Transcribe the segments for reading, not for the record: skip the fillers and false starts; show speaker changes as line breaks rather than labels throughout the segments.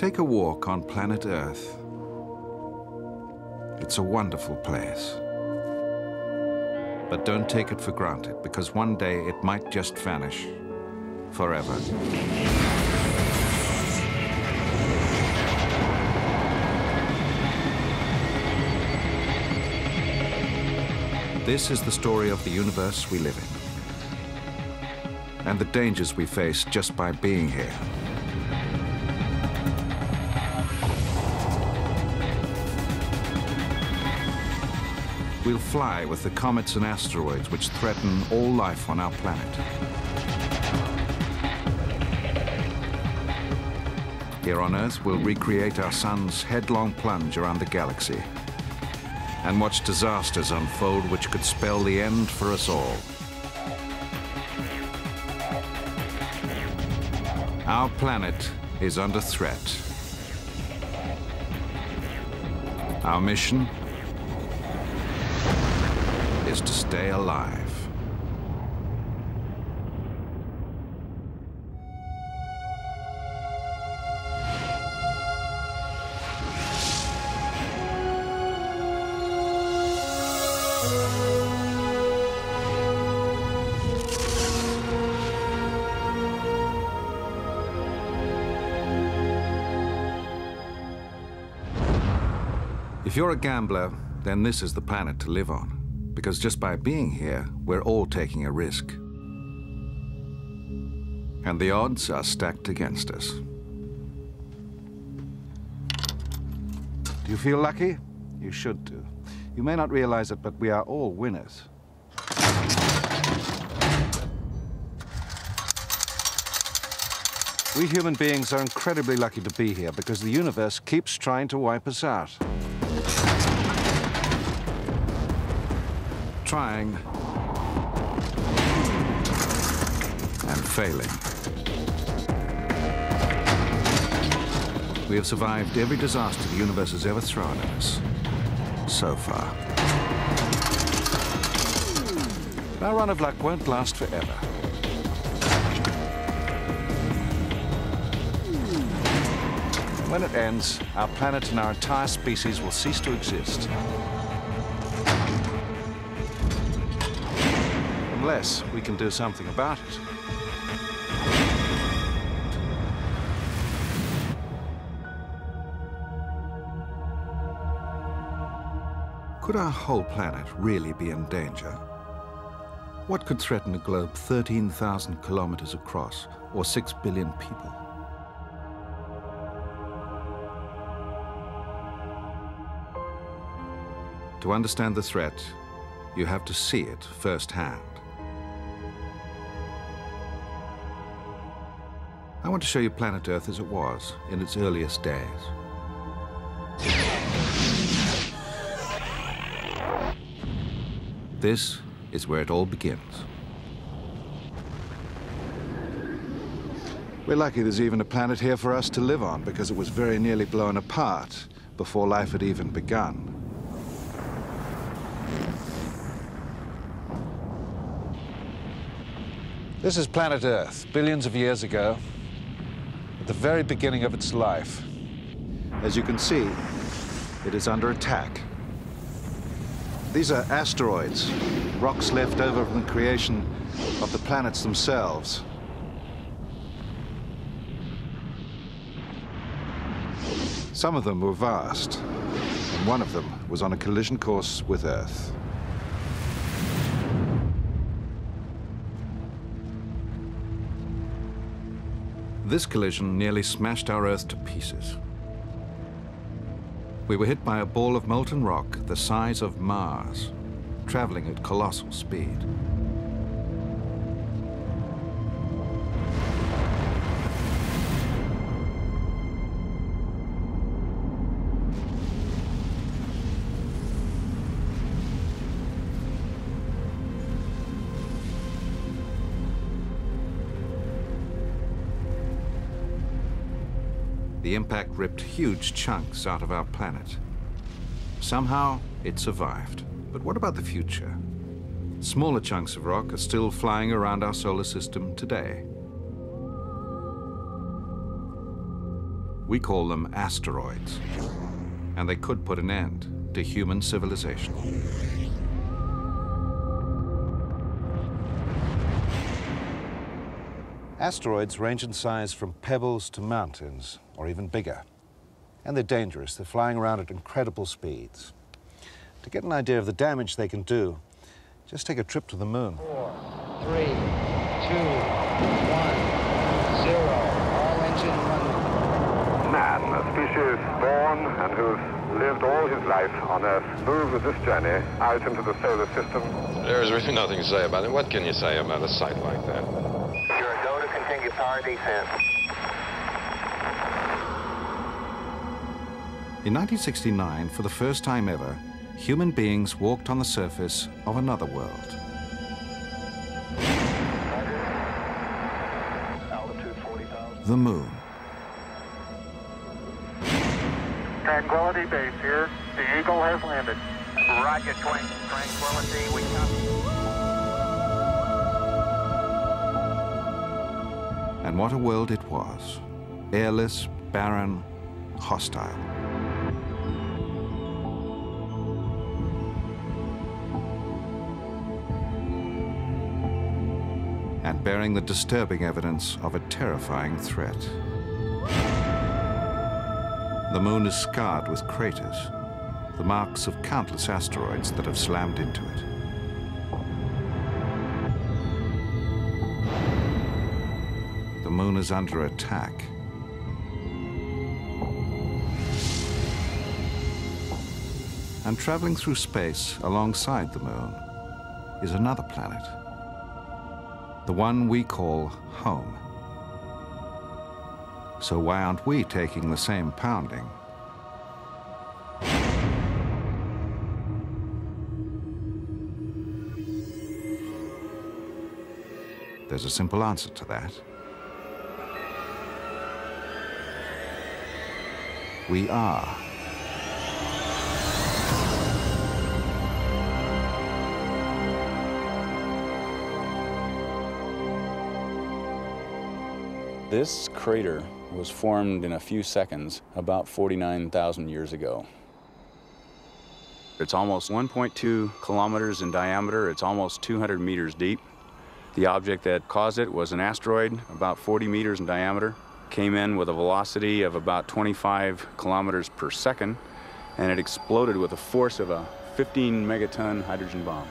Take a walk on planet Earth. It's a wonderful place. But don't take it for granted, because one day it might just vanish forever. This is the story of the universe we live in, and the dangers we face just by being here. We'll fly with the comets and asteroids which threaten all life on our planet. Here on Earth, we'll recreate our sun's headlong plunge around the galaxy and watch disasters unfold which could spell the end for us all. Our planet is under threat. Our mission is to stay alive. If you're a gambler, then this is the planet to live on. Because just by being here, we're all taking a risk. And the odds are stacked against us. Do you feel lucky? You should do. You may not realize it, but we are all winners. We human beings are incredibly lucky to be here because the universe keeps trying to wipe us out. Trying and failing. We have survived every disaster the universe has ever thrown at us, so far. Our run of luck won't last forever. When it ends, our planet and our entire species will cease to exist. Unless we can do something about it. Could our whole planet really be in danger? What could threaten a globe 13,000 kilometers across, or 6 billion people? To understand the threat, you have to see it firsthand. I want to show you planet Earth as it was in its earliest days. This is where it all begins. We're lucky there's even a planet here for us to live on, because it was very nearly blown apart before life had even begun. This is planet Earth, billions of years ago, at the very beginning of its life. As you can see, it is under attack. These are asteroids, rocks left over from the creation of the planets themselves. Some of them were vast, and one of them was on a collision course with Earth. This collision nearly smashed our Earth to pieces. We were hit by a ball of molten rock the size of Mars, traveling at colossal speed. The impact ripped huge chunks out of our planet. Somehow, it survived. But what about the future? Smaller chunks of rock are still flying around our solar system today. We call them asteroids, and they could put an end to human civilization. Asteroids range in size from pebbles to mountains, or even bigger. And they're dangerous. They're flying around at incredible speeds. To get an idea of the damage they can do, just take a trip to the moon.
4, 3, 2, 1, 0. All engine running.
Man, a species born and who's lived all his life on Earth, moved with this journey out into the solar system.
There's really nothing to say about it. What can you say about a site like that?
You're a go to continue power descent.
In 1969, for the first time ever, human beings walked on the surface of another world.
Altitude 40,000.
The moon.
Tranquility Base here. The Eagle has landed. Roger, Tranquility, we come.
And what a world it was. Airless, barren, hostile. And bearing the disturbing evidence of a terrifying threat. The moon is scarred with craters, the marks of countless asteroids that have slammed into it. The moon is under attack. And traveling through space alongside the moon is another planet. The one we call home. So why aren't we taking the same pounding? There's a simple answer to that. We are.
This crater was formed in a few seconds about 49,000 years ago. It's almost 1.2 kilometers in diameter. It's almost 200 meters deep. The object that caused it was an asteroid about 40 meters in diameter. Came in with a velocity of about 25 kilometers per second, and it exploded with the force of a 15 megaton hydrogen bomb.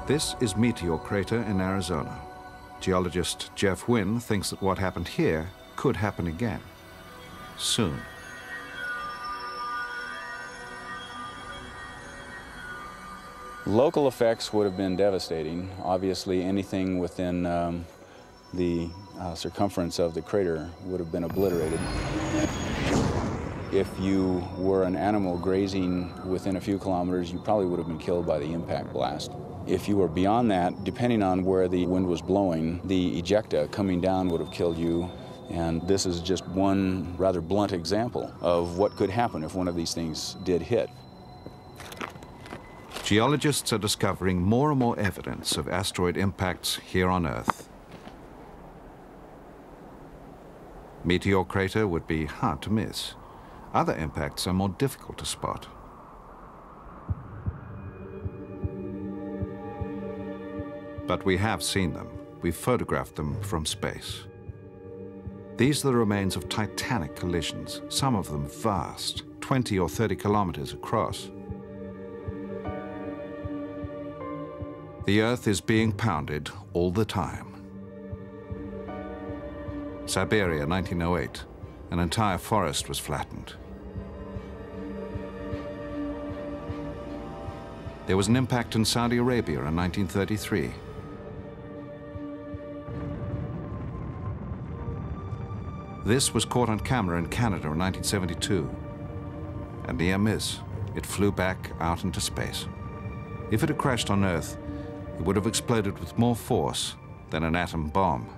This is Meteor Crater in Arizona. Geologist Jeff Wynn thinks that what happened here could happen again, soon.
Local effects would have been devastating. Obviously, anything within the circumference of the crater would have been obliterated. If you were an animal grazing within a few kilometers, you probably would have been killed by the impact blast. If you were beyond that, depending on where the wind was blowing, the ejecta coming down would have killed you. And this is just one rather blunt example of what could happen if one of these things did hit.
Geologists are discovering more and more evidence of asteroid impacts here on Earth. Meteor Crater would be hard to miss. Other impacts are more difficult to spot. But we have seen them. We've photographed them from space. These are the remains of titanic collisions, some of them vast, 20 or 30 kilometers across. The Earth is being pounded all the time. Siberia, 1908. An entire forest was flattened. There was an impact in Saudi Arabia in 1933. This was caught on camera in Canada in 1972. A near miss. It flew back out into space. If it had crashed on Earth, it would have exploded with more force than an atom bomb.